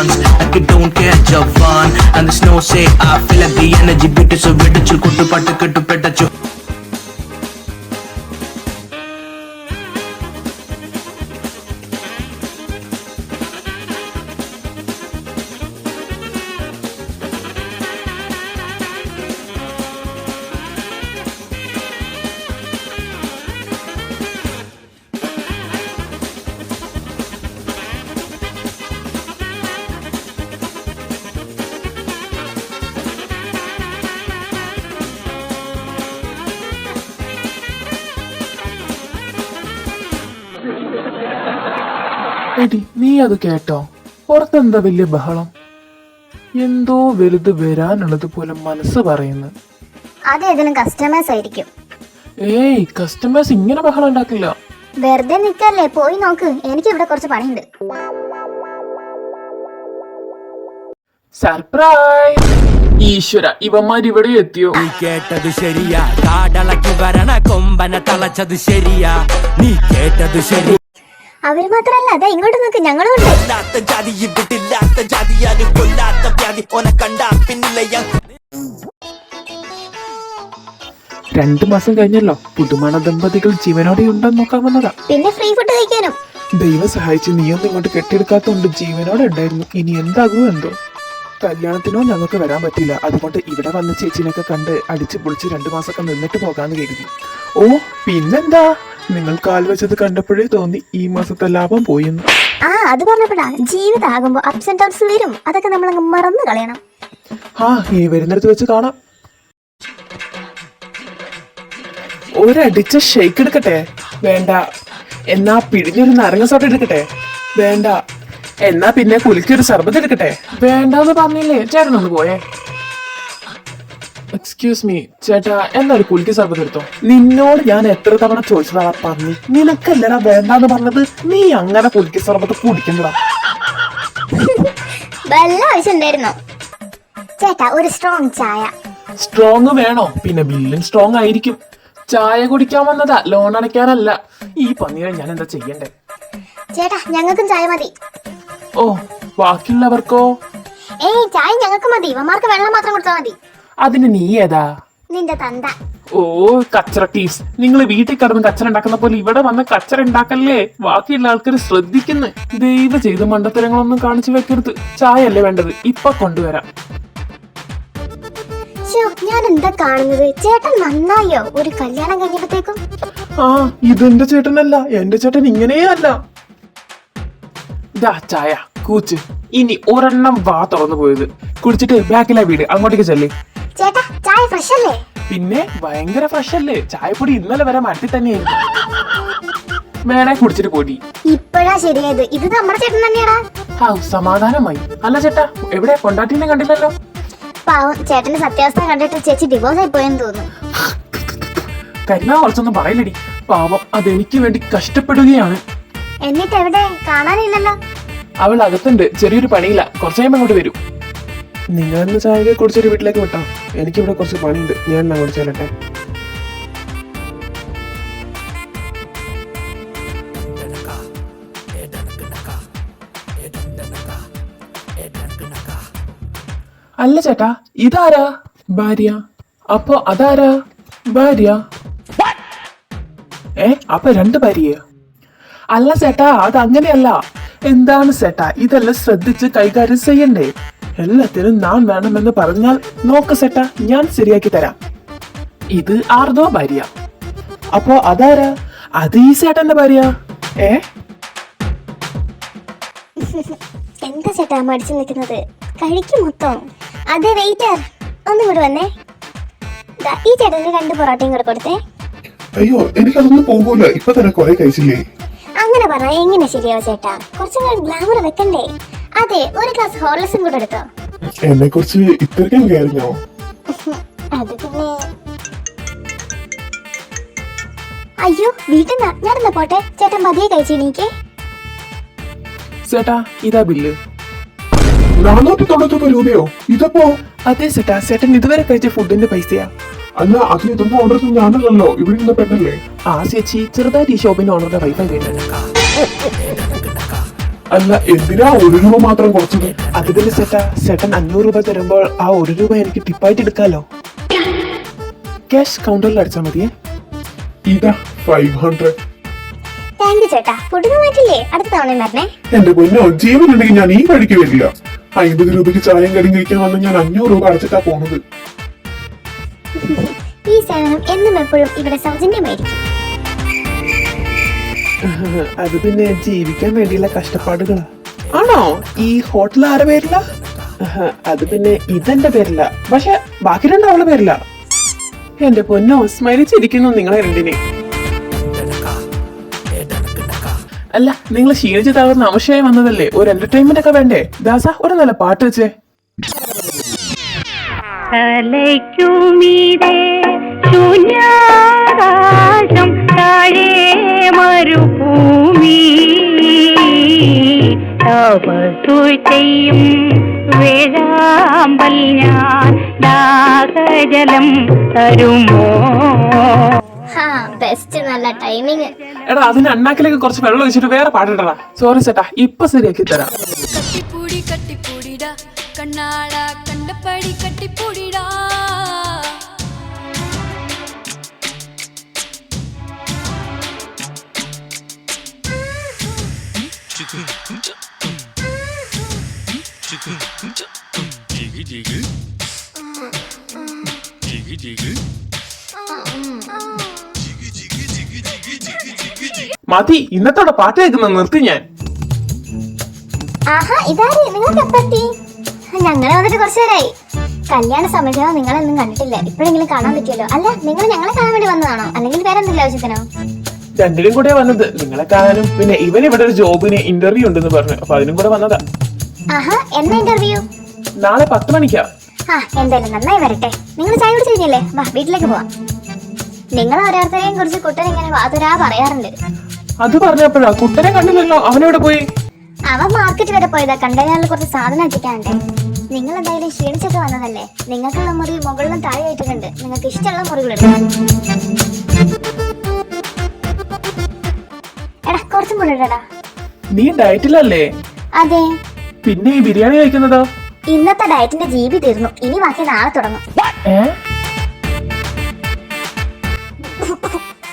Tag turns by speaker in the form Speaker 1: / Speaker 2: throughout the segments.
Speaker 1: dance like you don't care Javan. And the snow say I feel like the energy beat is so vital kuttu pattu kettu petachu.
Speaker 2: എടി നീ അത് കേട്ടോ? പുറത്തെന്താ വലിയ ബഹളം? എന്തോ വലുത് വരാനുള്ളത് പോലെ മനസ്സ് പറയുന്നു.
Speaker 3: അതേതെങ്കിലും കസ്റ്റമേഴ്സ് ആയിരിക്കും.
Speaker 2: ഏയ്, കസ്റ്റമേഴ്സ് ഇങ്ങനെ ബഹളം ഉണ്ടാക്കില്ല.
Speaker 3: വെറുതെ നിക്കല്ലേ, പോയി നോക്ക്. എനിക്ക് ഇവിടെ കുറച്ച് പണിയുണ്ട്.
Speaker 2: സർപ്രൈസ്! ഈശ്വര, ഇവന്മാർ ഇവിടെ എത്തിയോ?
Speaker 4: നീ കേട്ടത് ശരിയാ, കാടളക്കി വരണ കൊമ്പനെ തളച്ചത് ശരിയാ. നീ കേട്ടത് ശരി.
Speaker 3: അവര് മാത്രല്ല, അതാ ഇങ്ങോട്ട് നോക്ക്, ഞങ്ങളും ഉണ്ട്.
Speaker 4: കൊല്ലാത്ത ജാതി ഇവിടില്ലാത്ത ജാതിയാരും കൊല്ലാത്ത വ്യാധി ഓനെ കണ്ടാ പിന്നില്ല.
Speaker 2: 2 മാസം കഴിഞ്ഞല്ലോ. പുതുമണ ദമ്പതികൾ ജീവനോടെ ഉണ്ടെന്ന് നോക്കാൻ വന്നതാ.
Speaker 3: പിന്നെ ഫ്രീ ഫുഡ് കഴിക്കാനും.
Speaker 2: ദൈവം സഹായിച്ച് നീയൊന്നും ഇങ്ങോട്ട് കെട്ടിയെടുക്കാത്തോണ്ട് ജീവനോടെ ഉണ്ടായിരുന്നു. ഇനി എന്താകുമോ എന്തോ. കല്യാണത്തിനോ ഞങ്ങൾക്ക് വരാൻ പറ്റില്ല. അതുകൊണ്ട് ഇവിടെ വന്ന് ചേച്ചിനൊക്കെ കണ്ട് അടിച്ചു പൊളിച്ച് 2 മാസമൊക്കെ നിന്നിട്ട് പോകാന്ന് കരുതി. ഓ പിന്നെന്താ, നിങ്ങൾ കാൽ വെച്ചത് കണ്ടപ്പോഴേ തോന്നി ഈ മാസത്തെ ലാഭം പോയെന്ന്.
Speaker 3: അത് പറഞ്ഞപ്പോഴാ, ജീവിതമാകുമ്പോ അപ്സ് ആൻഡ് ഡൗൺസ് വരും. അതൊക്കെ നമ്മളങ്ങ് മറന്നു കളയണം.
Speaker 2: ഇനി വരുന്നിടത്ത് വെച്ച് കാണാം. ഒരടിച്ച ഷെയ്ക്ക് എടുക്കട്ടെ? വേണ്ട. എന്നാ പിഴിഞ്ഞൊരു നാരങ്ങ സോഡ എടുക്കട്ടെ? വേണ്ട. എന്നാ പിന്നെ കുലുക്കിയൊരു സർബത്ത് എടുക്കട്ടെ? വേണ്ടാന്ന് പറഞ്ഞില്ലേ? ചേട്ടനൊന്ന് പോയേ. എക്സ്ക്യൂസ് മീ ചേട്ടാ, എന്നാ ഒരു കുലുക്കി സർബത്ത് എടുത്തോ. നിന്നോട് ഞാൻ എത്ര തവണ ചോദിച്ചതാ പറഞ്ഞു, നിനക്കല്ലടാ വേണ്ടാന്ന് പറഞ്ഞത്. നീ അങ്ങനെ കുലുക്കി സർബത്ത് കുടിക്കണ്ടടാ.
Speaker 3: വല്ല ആവശ്യമുണ്ടായിരുന്നോ ചേട്ടാ? ഒരു സ്ട്രോങ് ചായ.
Speaker 2: സ്ട്രോങ് വേണോ? പിന്നെ ബില്ലും സ്ട്രോങ് ആയിരിക്കും. ചായ കുടിക്കാൻ വന്നതാ, ലോൺ അടയ്ക്കാനല്ല. ഈ പന്നിയെ ഞാൻ എന്താ ചെയ്യണ്ടേ?
Speaker 3: ചേട്ടാ, ഞങ്ങൾക്കും ചായ മതി.
Speaker 2: ഓ, ബാക്കിയുള്ളവർക്കോ?
Speaker 3: ഏയ്, ചായ ഞങ്ങൾക്ക് മതി. ഇവന്മാർക്ക് വെള്ളം മാത്രം കൊടുത്താൽ മതി.
Speaker 2: അതിന് നീ ഏതാ?
Speaker 3: നിന്റെ തന്ത.
Speaker 2: ഓ കച്ചറ ടീസ്, നിങ്ങൾ വീട്ടിൽ കിടന്ന് കച്ചറ ഉണ്ടാക്കുന്ന പോലെ ഇവിടെ വന്ന് കച്ചറ ഉണ്ടാക്കല്ലേ. ബാക്കിയുള്ള ആൾക്കാർ ശ്രദ്ധിക്കുന്നു. ദയവ് ചെയ്ത് മണ്ടത്തരങ്ങളൊന്നും കാണിച്ചു വെക്കരുത്. ചായ അല്ലേ വേണ്ടത്? ഇപ്പൊ കൊണ്ടുവരാം.
Speaker 3: ഞാൻ എന്താ കാണുന്നത്? ചേട്ടൻ നന്നായോ ഒരു കല്യാണം കഴിഞ്ഞപ്പോഴത്തേക്കും?
Speaker 2: ഇതെന്റെ ചേട്ടനല്ല. എന്റെ ചേട്ടൻ ഇങ്ങനെയേ അല്ല. ഇതാ ചായ, കൂച്ച്. ഇനി ഒരെണ്ണം വാ തുറന്നു പോയത് കുടിച്ചിട്ട് ബാക്കിലെ വീട്, അങ്ങോട്ടേക്ക് ചെല്ലേ.
Speaker 3: ചേട്ടാ, ചായ ഫ്രഷ് അല്ലേ?
Speaker 2: പിന്നെ ഭയങ്കര ഫ്രഷ് അല്ലേ. ചായപ്പൊടി ഇന്നലെ വരെ മരത്തിൽ തന്നെയായിരുന്നു. വേണേ കുടിച്ചിട്ട് പോടി.
Speaker 3: ഇപ്പഴാ ശരിയായത്. ഇത് നമ്മുടെ ചേട്ടൻ തന്നെയാടാ.
Speaker 2: സമാധാനമായി. അല്ല ചേട്ടാ, എവിടെ കൊണ്ടാട്ടീനെ കണ്ടില്ലല്ലോ?
Speaker 3: പാവം, ചേട്ടന്റെ സത്യാവസ്ഥ കണ്ടിട്ട് ചേച്ചി ഡിവോഴ്സ് ആയി പോയെന്ന് തോന്നുന്നു.
Speaker 2: കരുണ കുറച്ചൊന്നും പറയില്ലടി. പാവം, അതെനിക്ക് വേണ്ടി കഷ്ടപ്പെടുകയാണ്.
Speaker 3: എന്നിട്ട് എവിടെ? കാണാനില്ലല്ലോ.
Speaker 2: അവൾ അകത്തുണ്ട്, ചെറിയൊരു പണിയില്ല. കുറച്ച് കഴിയുമ്പോൾ അങ്ങോട്ട് വരും. നിങ്ങൾ ചായ കുടിച്ചൊരു വീട്ടിലേക്ക് വിട്ടോ. എനിക്കിവിടെ കുറച്ച് പണിയുണ്ട്. ഞാൻ അങ്ങോട്ട് ചെല്ലട്ടെ. അല്ല ചേട്ടാ, ഇതാരാ? ഭാര്യ. അപ്പൊ അതാരാ? ഭാര്യ. അപ്പൊ 2 ഭാര്യ? അല്ല ചേട്ടാ, അത് അങ്ങനെയല്ല. എന്താണ് ചേട്ടാ, ഇതെല്ലാം ശ്രദ്ധിച്ച് കൈകാര്യം ചെയ്യണ്ടേ? എല്ലാത്തിനും ഞാൻ വേണമെന്ന് പറഞ്ഞാൽ നോക്ക് ചേട്ടാ, ഞാൻ ശരിയാക്കി തരാം. ഇത് ആർദോ ഭാര്യ. അപ്പൊ അതാരാ? അത് ഈ ചേട്ടന്റെ ഭാര്യ.
Speaker 3: എന്താ ചേട്ടാ മടിച്ചു നിൽക്കുന്നത്? കഴിക്കും മൊത്തം. അതെ വെയിറ്റർ, ഒന്നും കൂടെ വന്നേ. ഈ ചേട്ടന് 2 പൊറോട്ടയും കൂടെ കൊടുത്തേ.
Speaker 5: അയ്യോ, എനിക്കതൊന്നും പോകൂല. ഇപ്പൊ തന്നെ കുറെ കഴിച്ചില്ലേ?
Speaker 3: അങ്ങനെ പറഞ്ഞാ എങ്ങനെ ശരിയാവും ചേട്ടാ? കുറച്ചും കൂടെ ഗ്ലാമർ വെക്കണ്ടേ? അതെ, ഒരു ഗ്ലാസ് ഹോർലിക്സും കൂടെ എടുത്തോ.
Speaker 5: എന്നെ കുറിച്ച് ഇത്രയ്ക്കും കയറിഞ്ഞോ?
Speaker 3: അത് പിന്നെ അയ്യോ, വീട്ടിൽ നിന്ന് ഞാനെന്നാ പോട്ടെ. ചേട്ടൻ പതിയെ കഴിച്ചെണീക്കേ.
Speaker 2: ചേട്ടാ, ഇതാ ബില്ല്.
Speaker 5: 499 രൂപയോ? ഇതപ്പോ?
Speaker 2: അതെ ചേട്ടാ, ചേട്ടൻ ഇതുവരെ കഴിച്ച ഫുഡിന്റെ പൈസയാ.
Speaker 5: അല്ല, അത് ഇതൊന്നും ഓർഡർ ചെയ്ത് ഞാനല്ലോ. ഇവിടെ നിന്ന് പെട്ടല്ലേ?
Speaker 2: ചേച്ചി, ചെറുതായിട്ട് ഈ ഷോപ്പിന്റെ ഓണറുടെ വൈഫൈ വേണ്ട.
Speaker 5: അല്ല എന്തിനാ 1 രൂപ മാത്രം കുറച്ചത്?
Speaker 2: അത് പിന്നെ ചേട്ടൻ 500 രൂപ തരുമ്പോൾ ആ 1 രൂപ എനിക്ക് ടിപ്പായിട്ട് എടുക്കാലോ. ക്യാഷ് കൗണ്ടറിൽ അടിച്ചാൽ മതിയേ.
Speaker 5: ഇതാ 500.
Speaker 3: താങ്ക് യു ചേട്ടാ. ഫുഡിന് മാറ്റില്ലേ, അടുത്ത തവണ വരണേ.
Speaker 5: എന്റെ പൊന്നോ, ജീവനുണ്ടെങ്കിൽ ഞാൻ ഈ വഴിക്ക് വരില്ല. 50 രൂപയ്ക്ക് ചായയും കടിയും കഴിക്കാൻ വന്ന് ഞാൻ 500 രൂപ അടച്ചിട്ടാ പോണത്.
Speaker 3: ഈ സേവനം എന്നും എപ്പോഴും ഇവിടെ സൗജന്യമായിരിക്കും.
Speaker 2: അത് പിന്നെ ജീവിക്കാൻ വേണ്ടിയുള്ള കഷ്ടപ്പാടുകളാ. ആണോ? ഈ ഹോട്ടൽ ആരുടെ പേരില്ല? അത് പിന്നെ ഇതെന്റെ പേരില്ല, പക്ഷെ ബാക്കി രണ്ടും അവളുടെ പേരില്ല. എന്റെ പൊന്നോ, സ്മരിച്ചിരിക്കുന്നു നിങ്ങളെ രണ്ടിനെ. അല്ല, നിങ്ങൾ ക്ഷീണിച്ച് തകർന്ന് അമശയായി വന്നതല്ലേ, ഒരു എന്റർടൈൻമെന്റ് ഒക്കെ വേണ്ടേ? ദാസ, ഒരു നല്ല പാട്ട് വെച്ചേ.
Speaker 6: തലയ്ക്കുമീതെ ശൂന്യാകാശം, താഴെ മരുഭൂമി, തപസ്സു ചെയ്യും വേഴാമ്പൽ ഞാൻ, ദാഹജലം തരുമോ?
Speaker 3: ബെസ്റ്റ്, നല്ല ടൈമിങ്.
Speaker 2: എടാ, അതിന് അണ്ണാക്കിലേക്ക് കുറച്ച് വെള്ളം ഒഴിച്ചിട്ട് വേറെ പാടിട്ടടാ. സോറി ചേട്ടാ, ഇപ്പൊ ശരിയാക്കി തരാം.
Speaker 7: കട്ടിപ്പൂടി കട്ടിപ്പൂടിടാ, കണ്ണാള കണ്ടപ്പടി കട്ടിപ്പൂടിടാ.
Speaker 2: മതി, ഇന്നത്തോടെ പാട്ട് കേൾക്കുന്നത് നിർത്തി ഞാൻ.
Speaker 3: ആഹാ, ഇതാര്? നിങ്ങൾക്ക് എപ്പത്തി? ഞങ്ങളെ വന്നിട്ട് കുറച്ചു നേരമായി. കല്യാണ സമയത്തോ നിങ്ങളൊന്നും കണ്ടിട്ടില്ല, ഇപ്പോഴെങ്കിലും കാണാൻ പറ്റിയല്ലോ. അല്ല, നിങ്ങൾ ഞങ്ങളെ കാണാൻ വേണ്ടി വന്നതാണോ, അല്ലെങ്കിൽ വേറെ എന്തെങ്കിലും ആവശ്യത്തിനോ?
Speaker 2: രണ്ടിനും കൂടെ വന്നത്, നിങ്ങളെ കാണാനും പിന്നെ ഇവൻ ഇവിടെ ഒരു ജോബിന് ഇന്റർവ്യൂ ഉണ്ടെന്ന് പറഞ്ഞു, അപ്പൊ അതിനും കൂടെ വന്നതാ.
Speaker 3: ആഹാ, എന്നാ ഇന്റർവ്യൂ?
Speaker 2: നാളെ 10 മണിക്കാ.
Speaker 3: എന്തായാലും നന്നായി വരട്ടെ. നിങ്ങൾ ചായ കുടിച്ച് കഴിഞ്ഞല്ലേ? വാ, വീട്ടിലേക്ക് പോവാം. നിങ്ങൾ ഓരോരുത്തരെയും കുറിച്ച് കുട്ടൻ ഇങ്ങനെ വാതുരാ പറയാറുണ്ട്.
Speaker 2: അത് പറഞ്ഞപ്പോഴാ കുട്ടനെ കണ്ടില്ലല്ലോ, അവനെവിടെ പോയി?
Speaker 3: അവൻ മാർക്കറ്റ് വരെ പോയതാ, കണ്ടെയ്നറിൽ കുറച്ച് സാധനം എത്തിക്കാനുണ്ട്. നിങ്ങൾ എന്തായാലും ക്ഷീണിച്ചൊക്കെ വന്നതല്ലേ, നിങ്ങൾക്കുള്ള മുറി മുകളിലും താഴെ ആയിട്ടുണ്ട്. നിങ്ങൾക്ക് ഇഷ്ടമുള്ള മുറികളെടുക്കാം. എടാ, കുറച്ചും കൂടെ ഇടടാ.
Speaker 2: നീ ഡയറ്റിലല്ലേ?
Speaker 3: അതെ.
Speaker 2: പിന്നെ ഈ ബിരിയാണി കഴിക്കുന്നതോ?
Speaker 3: ഇന്നത്തെ ഡയറ്റിന്റെ ജീവി തീർന്നു, ഇനി ബാക്കി നാളെ തുടങ്ങും.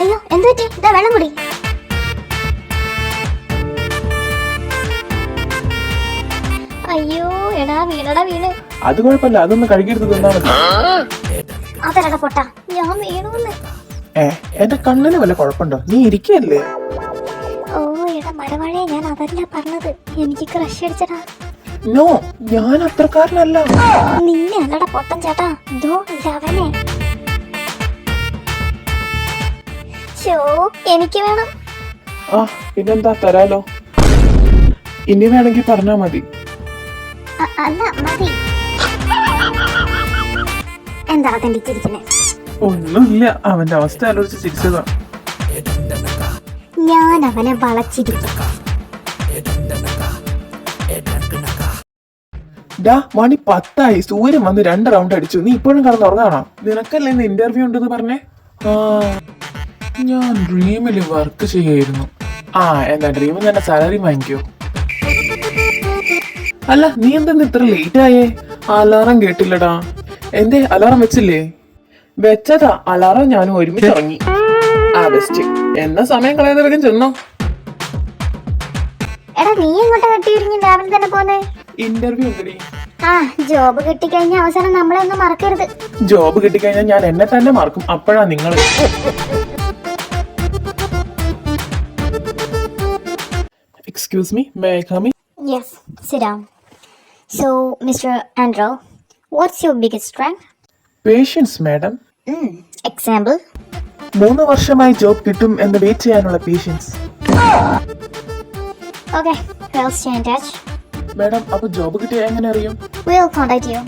Speaker 3: അയ്യോ, എന്തു പറ്റി? ഇതാ വെള്ളം കുടി. അയ്യോ, എടാ വീണടാ വീണ്.
Speaker 2: അത് കുഴപ്പമില്ല, അതൊന്ന് കഴുകിയെടുത്ത് തിന്നാ മതി.
Speaker 3: അതല്ലടാ പൊട്ടാ, ഞാൻ വീണൂന്ന്.
Speaker 2: എന്റെ കണ്ണിന് വല്ല കുഴപ്പമുണ്ടോ? നീ ഇരിക്കല്ലേ?
Speaker 3: ഓ എടാ മഴമഴയെ, ഞാൻ അതല്ല പറഞ്ഞത്, എനിക്ക് ക്രഷ് അടിച്ചടാ.
Speaker 2: നോ, ഞാൻ അത്രക്കാരനല്ല.
Speaker 3: നിന്നെ അല്ലടാ പൊട്ടൻ ചേട്ടാ, ദോ അവനെ. ഷോ, എനിക്ക് വേണം.
Speaker 2: ആ, പിന്നെന്താ, തരാലോ. ഇനി വേണമെങ്കിൽ പറഞ്ഞാ മതി.
Speaker 3: അല്ല, മതി. എന്താ കണ്ടിച്ചിരിക്കണേ?
Speaker 2: ഒന്നുമില്ല, അവന്റെ അവസ്ഥ ആലോചിച്ച് ചിരിച്ചതാ.
Speaker 3: ഞാൻ അവനെ വളച്ചിരിക്കും.
Speaker 2: മണി 10 സൂര്യൻ വന്ന് 2 റൗണ്ട് അടിച്ചു. നീ ഇപ്പോഴും കടന്നുറങ്ങാണോ? നിനക്കല്ലേ ഇന്ന് ഇന്റർവ്യൂ ഉണ്ടെന്ന് പറഞ്ഞേ? ആ, ഞാൻ ഡ്രീമില് വർക്ക് ചെയ്യായിരുന്നു. ആ, എന്താ ഡ്രീമിൽ തന്നെ സാലറി വാങ്ങിക്കോ? അല്ല, നീ എന്താ ഇത്ര ലേറ്റ് ആയേ? അലാറം കേട്ടില്ലടാ. എന്തേ, അലാറം വെച്ചില്ലേ? വെച്ചതാ, അലാറം ഞാനും ഒരുമിച്ച് ഇറങ്ങി. ആ, ബെസ്റ്റ്. എന്നാ സമയം കളയാതെ വേഗം ചെന്നോ.
Speaker 3: എടാ, നീ എങ്ങോട്ടാ കെട്ടിയിരിക്കും രാവിലെ തന്നെ പോന്നെ?
Speaker 2: ഇന്റർവ്യൂ ഉണ്ടടി.
Speaker 3: ആ, ജോബ് കിട്ടിക്കഴിഞ്ഞ അവസാനം നമ്മളെ ഒന്നും മറക്കരുത്.
Speaker 2: ജോബ് കിട്ടിക്കഴിഞ്ഞാൽ ഞാൻ എന്നെ തന്നെ മറക്കും, അപ്പോഴാ നിങ്ങൾ. Excuse me, may I come in?
Speaker 3: Yes, sit down. So, Mr. Andrew, what's your biggest strength?
Speaker 2: Patience, madam.
Speaker 3: Example?
Speaker 2: 3 വർഷമായി ജോബ് കിട്ടും എന്ന് വെയിറ്റ് ചെയ്യാനുള്ള patience.
Speaker 3: Okay, we'll stay in touch.
Speaker 2: Madam, അപ്പൊ ജോബ് കിട്ടിയ എങ്ങനെ അറിയും?
Speaker 3: We'll contact you.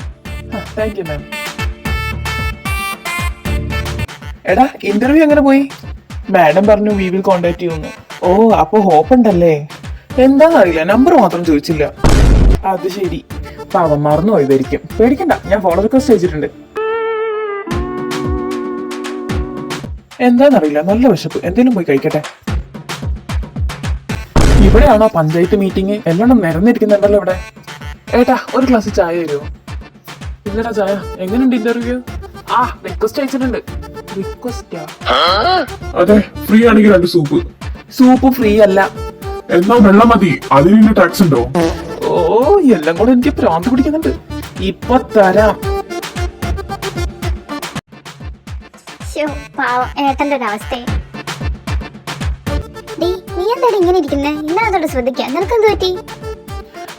Speaker 2: Thank you ma'am. എടാ, interview എങ്ങനെ പോയി? മാഡം പറഞ്ഞു വി വിൽ കോണ്ടാക്ട് ചെയ്യുന്നു. ഓ, അപ്പൊ ഹോപ്പ് ഉണ്ടല്ലേ? എന്താന്നറിയില്ല, നമ്പർ മാത്രം ചോദിച്ചില്ല. അത് ശരി, പാവം മറന്നു പോയതായിരിക്കും. പേടിക്കണ്ട, ഞാൻ ഫോളോ റിക്വസ്റ്റ് അയച്ചിട്ടുണ്ട്. എന്താന്നറിയില്ല, നല്ല വിശപ്പ്, എന്തേലും പോയി കഴിക്കട്ടെ. ഇവിടെയാണോ പഞ്ചായത്ത് മീറ്റിംഗ്? എല്ലാം നിരന്നിരിക്കുന്നുണ്ടല്ലോ ഇവിടെ. ഏട്ടാ ഒരു ഗ്ലാസ് ചായ തരുമോ? ഇല്ലടാ ചായ. എങ്ങനെയുണ്ട് ഇന്റർവ്യൂ? ആ റിക്വസ്റ്റ് അയച്ചിട്ടുണ്ട്. റിക്വസ്റ്റാ?
Speaker 5: അതെ, ഫ്രീ ആണെങ്കിൽ 2 സൂപ്പ്.
Speaker 2: സൂപ്പ് ഫ്രീ അല്ല.
Speaker 5: എന്നാ വെള്ളം മതി. അതിന് ടാക്സ് ഉണ്ടോ?
Speaker 2: ഓ എല്ലാം കൂടെ എനിക്ക് പ്രാന്ത് പിടിക്കുന്നുണ്ട്. ഇപ്പൊ തരാം.
Speaker 3: ശ്ശോ, പാവം ഏട്ടന്റെ ഒരു അവസ്ഥയെ. നീ എന്തായാലും ഇങ്ങനെ ഇരിക്കുന്നേ? ഇന്നതോട് ശ്രദ്ധിക്കുക. നിനക്കെന്ത് പറ്റി?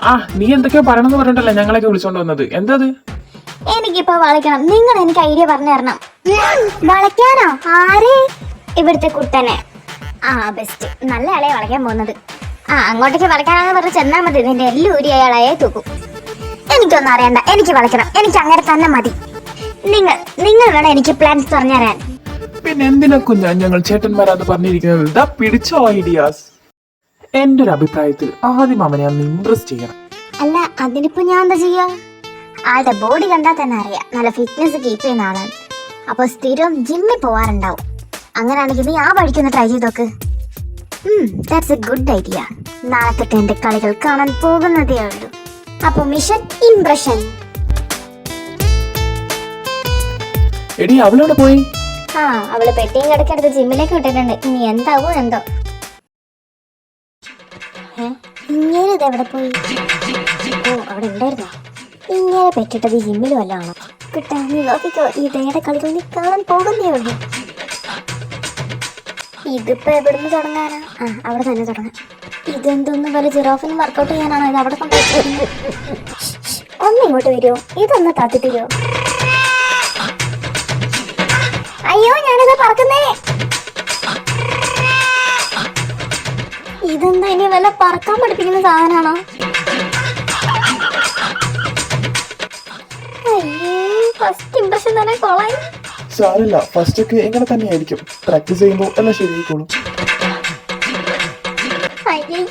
Speaker 2: ആ നീ എന്തൊക്കെയോ പറയണമെന്ന് പറഞ്ഞിട്ടല്ലേ ഞങ്ങളൊക്കെ വിളിച്ചോണ്ട് വന്നത്. എന്താ അത്?
Speaker 3: എനിക്കിപ്പോ വളയ്ക്കണം. നിങ്ങൾ എനിക്ക് ഐഡിയ പറഞ്ഞു തരണം. വളയ്ക്കാനോ? ആര്? ഇവിടുത്തെ കുട്ടനെ. ആ ബെസ്റ്റ്. നല്ല ആളെ വളയ്ക്കാൻ പോകുന്നത്. ആ അങ്ങോട്ടേക്ക് വളയ്ക്കാനാന്ന് പറഞ്ഞ് ചെന്നാ മതി. നിന്റെ എല്ലാം ഊരി അയാളായേ തൂക്കും. എനിക്കൊന്നും അറിയണ്ട. എനിക്ക് വളയ്ക്കണം. എനിക്ക് അങ്ങനെ തന്നെ മതി. നിങ്ങൾ വേണം എനിക്ക് പ്ലാൻസ് പറഞ്ഞു തരാൻ.
Speaker 2: പിന്നെ എന്തിനാ കുഞ്ഞാ ഞങ്ങൾ ചേട്ടന്മാരാന്ന് പറഞ്ഞിരിക്കുന്നത്? ഇതാ പിടിച്ചോ ഐഡിയാസ്. എന്റെ ഒരു അഭിപ്രായത്തിൽ ആദ്യം അവനെ ഒന്ന് ഇംപ്രസ് ചെയ്യണം.
Speaker 3: അല്ല അതിനിപ്പോ ഞാൻ എന്താ ചെയ്യാ? ആളുടെ ബോഡി കണ്ടാൽ തന്നെ അറിയാം നല്ല ഫിറ്റ്നസ് കീപ്പ് ചെയ്യുന്ന ആളാണ്. അപ്പൊ സ്ഥിരം ജിമ്മിൽ പോവാറുണ്ടാവും. അങ്ങനെയാണെങ്കിൽ നീ ആ വഴിക്കൊന്ന് ട്രൈ ചെയ്ത് നോക്ക്. That's A good idea. നാളെ തൊട്ട് എന്റെ കളികൾ കാണാൻ പോകുന്നതേ ഉള്ളൂ. അപ്പൊ മിഷൻ ഇംപ്രഷൻ.
Speaker 2: എടി അവളോട് പോയി.
Speaker 3: ആ അവള് പെട്ടിയും കിടക്കെടുത്ത് ജിമ്മിലേക്ക് വിട്ടിട്ടുണ്ട്. ഇനി എന്താവോ എന്തോ. ഇങ്ങനെ ഇതെവിടെ പോയി? ഓ അവിടെ ഉണ്ടായിരുന്നോ? ഇങ്ങനെ പെട്ടിട്ടത് ജിമ്മിൽ വല്ലതാണോ? കിട്ടാ നീ നോക്കിക്കോ. ഈ ദയുടെ കളികൾ നീ കാണാൻ പോകുന്നേ ഉള്ളൂ. ഇതിപ്പോ എവിടുന്ന് തുടങ്ങാനാ? ആ അവിടെ തന്നെ തുടങ്ങാം. ഇതെന്തൊന്ന് വല്ല ജിറാഫിന് വർക്കൗട്ട് ചെയ്യാനാണോ ഇത് അവിടെ കൊണ്ടുവരുന്നത്? ഒന്നിങ്ങോട്ട് വരുമോ? ഇതൊന്ന് താത്തി തരുമോ? അയ്യോ ഞാനിത് പറക്കുന്നേ. ഇതെന്താ ഇനി വല്ല പറക്കാൻ പഠിപ്പിക്കുന്ന സാധനമാണോ? അയ്യേ ഫസ്റ്റ് ഇംപ്രഷൻ തന്നെ കൊള്ളായി.
Speaker 2: സാരല്ല, ഫസ്റ്റ് ഒക്കെ എങ്ങനെ തന്നെ ആയിരിക്കും. പ്രാക്ടീസ് ചെയ്യുമ്പോൾ എല്ലാം ശരിയായിക്കോളും.
Speaker 3: അയ്യേ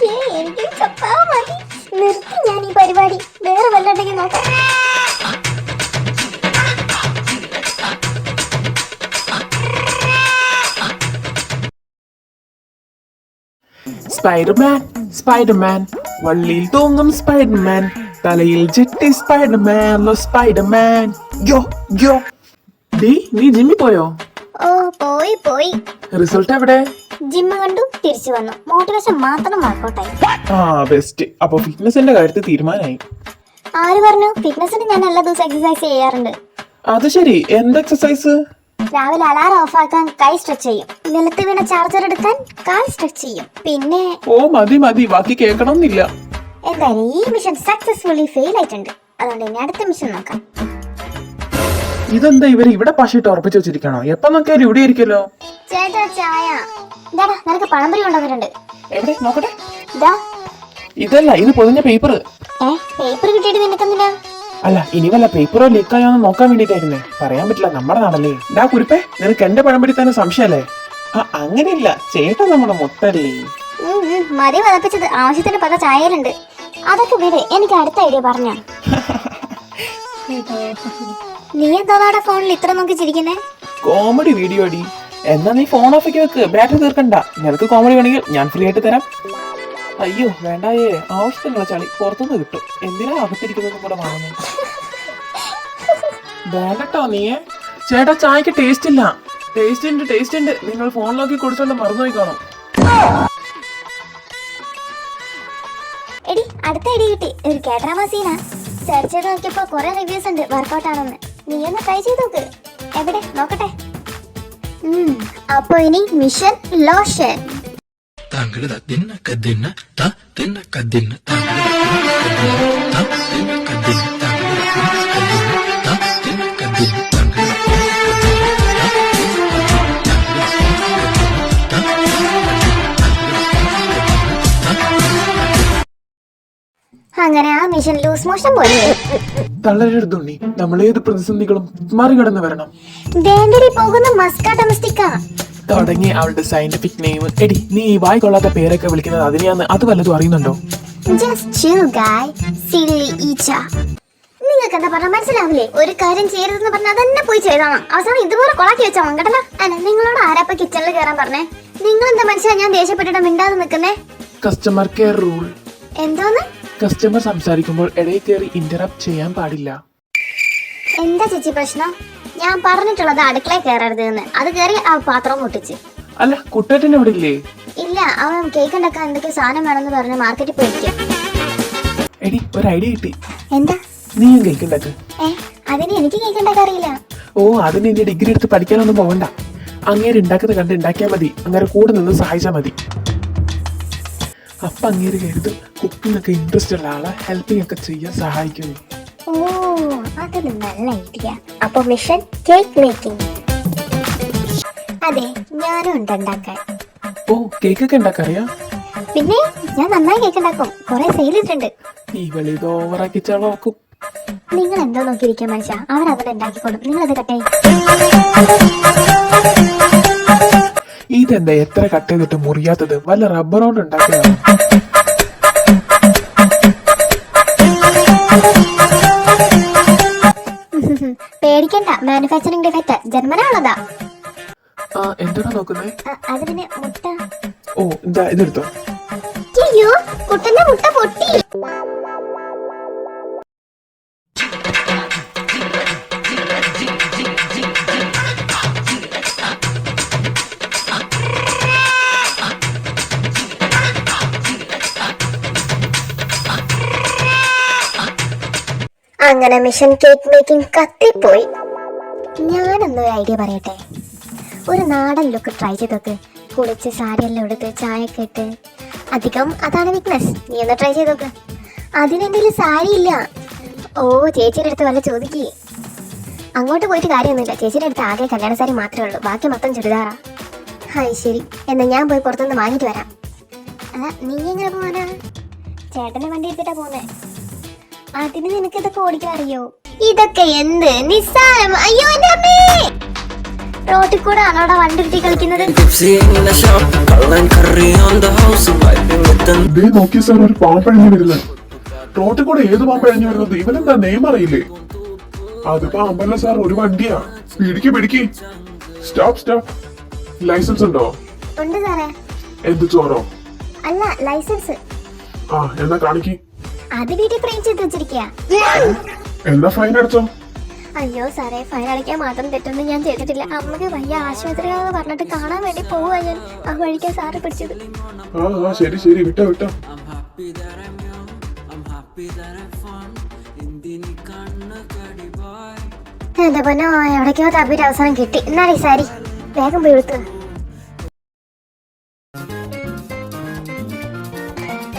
Speaker 3: എനിക്ക് ചത്താ മതി. നിർത്തി ഞാൻ ഈ പരിപാടി. വേറെ വല്ലണ്ടെങ്കിൽ നോക്കാം.
Speaker 2: സ്പൈഡർമാൻ സ്പൈഡർമാൻ വള്ളിയിൽ തൂങ്ങും സ്പൈഡർമാൻ, തലയിൽ ജെട്ടി സ്പൈഡർമാൻ, സ്പൈഡർമാൻ യോ യോ. ഡീ നീ ജിമ്മിൽ പോയോ?
Speaker 3: ഓ പോയി.
Speaker 2: റിസൾട്ട് എവിടെ?
Speaker 3: ജിമ്മ് കണ്ടു തിരിച്ചു വന്നു. മോട്ടിവേഷൻ മാത്രം വർക്കൗട്ടായി.
Speaker 2: ആ ബെസ്റ്റ്. അപ്പൊ ഫിറ്റ്നസിന്റെ കാര്യത്തിൽ തീരുമാനമായി.
Speaker 3: ആര് പറഞ്ഞു? ഫിറ്റ്നസിന് ഞാൻ എല്ലാ ദിവസവും എക്സസൈസ് ചെയ്യാറുണ്ട്.
Speaker 2: അത് ശരി. എന്ത് എക്സസൈസ്?
Speaker 3: രാവിലെ അലാറം ഓഫാക്കാൻ കൈ സ്ട്രെച്ച് ചെയ്യും. നിലത്ത് വീണ ചാർജർ എടുക്കാൻ കാൽ സ്ട്രെച്ച് ചെയ്യും. പിന്നെ
Speaker 2: ഓ മതി ബാക്കി കേൾക്കണമെന്നില്ല.
Speaker 3: എന്തായാലും ഈ മിഷൻ സക്സസ്ഫുള്ളി ഫെയിൽ ആയിട്ടുണ്ട്. അതുകൊണ്ട് ഇനി അടുത്ത മിഷൻ നോക്കാം.
Speaker 2: ഇതെന്താ ഇവര് ഇവിടെ പശയിട്ട് ഉറപ്പിച്ചു വെച്ചിരിക്കണോ? എപ്പൊ നോക്കിയാലും ഇവിടെ ആയിരിക്കല്ലോ.
Speaker 3: ചേട്ടാ ചായ. ഇതാടാ നിനക്ക് പഴംപൊരി കൊണ്ടുവന്നിട്ടുണ്ട്.
Speaker 2: എവിടെ നോക്കട്ടെ.
Speaker 3: ഇതാ.
Speaker 2: ഇതല്ല, ഇത് പൊതിഞ്ഞ പേപ്പർ.
Speaker 3: പേപ്പർ കിട്ടിയിട്ട് നിനക്കെന്തിനാ?
Speaker 2: അല്ല ഇനി വല്ല പേപ്പറോ ലീക്കായോന്ന് നോക്കാൻ വേണ്ടിട്ടായിരുന്നേ. പറയാൻ പറ്റില്ല, നമ്മുടെ നാടല്ലേ. ഡാ കുരുപ്പേ, നിനക്ക് എന്റെ പഴംപൊരി തന്നെ സംശയല്ലേ? ആ അങ്ങനെയില്ല, ചേട്ടാ നമ്മുടെ മൊത്തല്ലേ.
Speaker 3: മതി വതപ്പിച്ചത്. ആവശ്യത്തിന് പല ചായയിലുണ്ട്. അതൊക്കെ വിട്. എനിക്ക് അടുത്ത ഐഡിയ പറഞ്ഞ. നീ എന്താ ഫോണിൽ ഇത്ര നോക്കി ചിരിക്കുന്നേ?
Speaker 2: കോമഡി വീഡിയോ അടി. എന്നാ നീ ഫോൺ ഓഫ് ആക്കി വെക്ക്. ബാറ്ററി തീർക്കണ്ട. നിനക്ക് കോമഡി വേണമെങ്കിൽ ഞാൻ ഫ്രീ ആയിട്ട് തരാം. അയ്യോ വേണ്ടായേ, ആവശ്യത്തിനുള്ള ചളി പുറത്തുനിന്ന് കിട്ടും. എന്തിനാ അകത്തിരിക്കുന്നതും കൂടെ വാങ്ങുന്നത്? വേണ്ടട്ടോ നീയെ. ചേട്ടാ ചായക്ക് ടേസ്റ്റ് ഇല്ല. ടേസ്റ്റ് ഉണ്ട്. നിങ്ങൾ ഫോൺ നോക്കി കുടിച്ചോണ്ട് മറന്നുപോയി കാണും.
Speaker 3: എടി അടുത്ത ഐഡിയ കിട്ടി. ഒരു കേഡ്രാമ സീനാ. സെർച്ച് ചെയ്ത് നോക്കിയപ്പോ കുറെ റിവ്യൂസ് ഉണ്ട് വർക്കൗട്ട് ആണെന്ന്. നീ ഒന്ന് ട്രൈ ചെയ്ത് നോക്ക്. എവിടെ നോക്കട്ടെ. അപ്പൊ ഇനി മിഷൻ ലോഷൻ. അങ്ങനെ ആ മിഷൻ ലൂസ് മോഷൻ പോലെ
Speaker 2: തളരെടുത്തുണ്ണി, നമ്മളേത് പ്രതിസന്ധികളും മറികടന്ന് വരണം.
Speaker 3: വേണ്ടടി പോകുന്ന മസ്ക ഡൊമസ്റ്റിക്ക.
Speaker 2: തുടങ്ങി അവളുടെ സയന്റിഫിക് നെയിം. എടി നീ ഈ വായി കൊള്ളാത്ത പേരൊക്കെ വിളിക്കുന്നത് അതിനെയാന്ന്. അത് വല്ലതും അറിയുന്നുണ്ടോ?
Speaker 3: ജസ്റ്റ് ചിൽ ഗായ്. സില്ലി ഈച്ച. നിങ്ങൾക്ക് എന്താ പറഞ്ഞാൽ മനസ്സിലാവില്ലേ? ഒരു കാര്യം ചെയ്യരുതെന്ന് പറഞ്ഞാൽ അതന്നെ പോയി ചെയ്തോണം. അവസാനം ഇതുപോലെ കൊളാക്കി വെച്ചാൽ മങ്കടല. അല്ല നിങ്ങളോട് ആരാപ്പ കിച്ചണിൽ കയറാൻ പറഞ്ഞേ? നിങ്ങൾ എന്താ മനസ്സിലാ ഞാൻ ദേഷ്യപ്പെട്ടിട്ട് മിണ്ടാതെ നിൽക്കുന്നേ?
Speaker 2: Customer care rule.
Speaker 3: എന്തോന്ന്?
Speaker 2: കസ്റ്റമർ സംസാരിക്കുമ്പോൾ ഇടയിൽ കയറി ഇന്ററപ്റ്റ് ചെയ്യാൻ പാടില്ല.
Speaker 3: എന്താ ചേച്ചി പ്രശ്നം? ഞാൻ പറഞ്ഞിട്ടുള്ളത് അടുക്കളയിൽ കയറരുത് എന്ന്. അത് കയറി ആ പാത്രം പൊട്ടിച്ച്.
Speaker 2: അല്ല, കുട്ടേട്ടൻ എവിടെ ഇല്ലേ?
Speaker 3: ഇല്ല, അവൻ കേക്ക് ഉണ്ടാക്കാൻ എന്തൊക്കെ സാധനം വേണമെന്ന് പറഞ്ഞ് മാർക്കറ്റിൽ പോയിരിക്കും.
Speaker 2: എടി, ഒരു ഐഡിയ കിട്ടി.
Speaker 3: എന്താ?
Speaker 2: നീയും കേക്ക് ഉണ്ടാക്ക്.
Speaker 3: അതിന് എനിക്ക് കേക്ക് ഉണ്ടാക്കാൻ അറിയില്ല.
Speaker 2: ഓ, അതിന് ഇനി ഡിഗ്രി എടുത്ത് പഠിക്കാനൊന്നും പോകണ്ട. അങ്ങേര് ഉണ്ടാക്കുന്നത് കണ്ട് ഉണ്ടാക്കിയാൽ മതി. അങ്ങനെ കൂടെ നിന്ന് സഹായിച്ചാൽ മതി. അപ്പൊ അങ്ങേര് കരുതും കുക്കിംഗ് ഒക്കെ ഇൻട്രസ്റ്റ് ഉള്ള ആളെ ഹെൽപ്പിംഗ് ഒക്കെ ചെയ്യാൻ സഹായിക്കുന്നു.
Speaker 3: ഓ, അതൊരു നല്ല ഐഡിയ. അപ്പൊ മിഷൻ കേക്ക് മേക്കിംഗ്. അതെ, ഞാനും ഉണ്ട് ഉണ്ടാക്കാൻ.
Speaker 2: ഓ, കേക്കൊക്കെ ഉണ്ടാക്കറിയാ?
Speaker 3: പിന്നെ ഞാൻ നന്നായി കേക്ക് ഉണ്ടാക്കും. കുറെ സെയിൽ ചെയ്തിട്ടുണ്ട്.
Speaker 2: ഈ വെളി ഇത് ഓവറാക്കി ചെലവാക്കും.
Speaker 3: നിങ്ങൾ എന്തോ നോക്കിയിരിക്കുക മനുഷ്യ. അവരവിടെ ഉണ്ടാക്കിക്കോളും. നിങ്ങളത് കട്ടേ.
Speaker 2: ഇതെന്താ എത്ര കട്ട് ചെയ്തിട്ട് മുറിയാത്തത്? വല്ല റബ്ബർ കൊണ്ട് ഉണ്ടാക്കിയതാണ്.
Speaker 3: പേടിക്കണ്ട, മാനുഫാക്ചറിംഗ് ഡിഫക്റ്റ് ജന്മനാ ഉള്ളതാ.
Speaker 2: ആ, എന്താണ് നോക്കുന്നേ?
Speaker 3: അത് പിന്നെ മുട്ട.
Speaker 2: ഓ, എന്താ ഇതെടുത്തോ.
Speaker 3: അയ്യോ, കുട്ടന്റെ മുട്ട പൊട്ടി. അങ്ങനെ മിഷൻ കേക്ക് മേക്കിംഗ് കത്തിപ്പോയി. ഞാനൊന്നൊരു ഐഡിയ പറയട്ടെ. ഒരു നാടൻ ലുക്ക് ട്രൈ ചെയ്തൊക്കെ. കുളിച്ച് സാരിയെല്ലാം എടുത്ത് ചായയൊക്കെ ഇട്ട്. അധികം അതാണ് വീക്ക്നെസ്. നീ ഒന്ന് ട്രൈ ചെയ്ത് നോക്ക്. അതിനെന്തെങ്കിലും സാരി ഇല്ല. ഓ, ചേച്ചിയുടെ അടുത്ത് വല്ല ചോദിക്കേ. അങ്ങോട്ട് പോയിട്ട് കാര്യമൊന്നുമില്ല. ചേച്ചിയുടെ അടുത്ത് ആകെ കല്യാണ സാരി മാത്രമേ ഉള്ളൂ. ബാക്കി മൊത്തം ചുരിദാറാ. ഹായ്, ശരി. എന്നാ ഞാൻ പോയി പുറത്തുനിന്ന് വാങ്ങിട്ട് വരാം. അല്ല, നീ എങ്ങനെ പോവാനാ? ചേട്ടന്റെ വണ്ടി എടുത്തിട്ടാ പോന്നെ. അതിന് നിനക്ക് ഇതൊക്കെ ഓടിക്കാൻ അറിയോ? ഇതൊക്കെ എന്ത് നിസ്സാരം. അയ്യോ, എന്റെ അമ്മേ. റോട്ടിൽ കൂടെ ആണോടെ വണ്ടി എടുത്തി കളിക്കുന്നത്?
Speaker 5: ഇതേ നോക്കിയ സാർ, ഒരു പാമ്പഴഞ്ഞു വരുന്നത്. റോട്ടിൽ കൂടെ ഏത് പാമ്പഴഞ്ഞു വരുന്നത്? ഇവനെന്താ നെയിം അറിയില്ലേ? അത് പാമ്പല്ല സാർ, ഒരു വണ്ടിയാ. പിടിക്ക്. സ്റ്റോപ്പ്. ലൈസൻസ് ഉണ്ടോ?
Speaker 3: ഉണ്ട് സാറേ.
Speaker 5: എന്ത് ചോറോ?
Speaker 3: അല്ല, ലൈസൻസ്.
Speaker 5: ആ, എന്നാ കാണിക്ക്.
Speaker 3: അത് വീട്ടിൽ ഫ്രെയിം ചെയ്ത് വെച്ചിരിക്കുക.
Speaker 5: എന്നാ ഫൈൻ അടച്ചോ.
Speaker 3: അയ്യോ സാറേ, ഫൈൻ അടയ്ക്കാൻ മാത്രം തെറ്റൊന്നും ഞാൻ ചെയ്തിട്ടില്ല. അമ്മക്ക് വയ്യ, ആശുപത്രിയാണെന്ന് പറഞ്ഞിട്ട് കാണാൻ വേണ്ടി പോവാ ഞാൻ. ആ വഴിക്കാ സാറ് പിടിച്ചത്.
Speaker 5: ആ, ശരി, വിട്ടോ.
Speaker 3: എന്റെ പൊന്നോ, എവിടേക്കോ തപ്പിട്ട് അവസാനം കിട്ടി. എന്നാലേ സാരി വേഗം പോയി എടുത്ത്.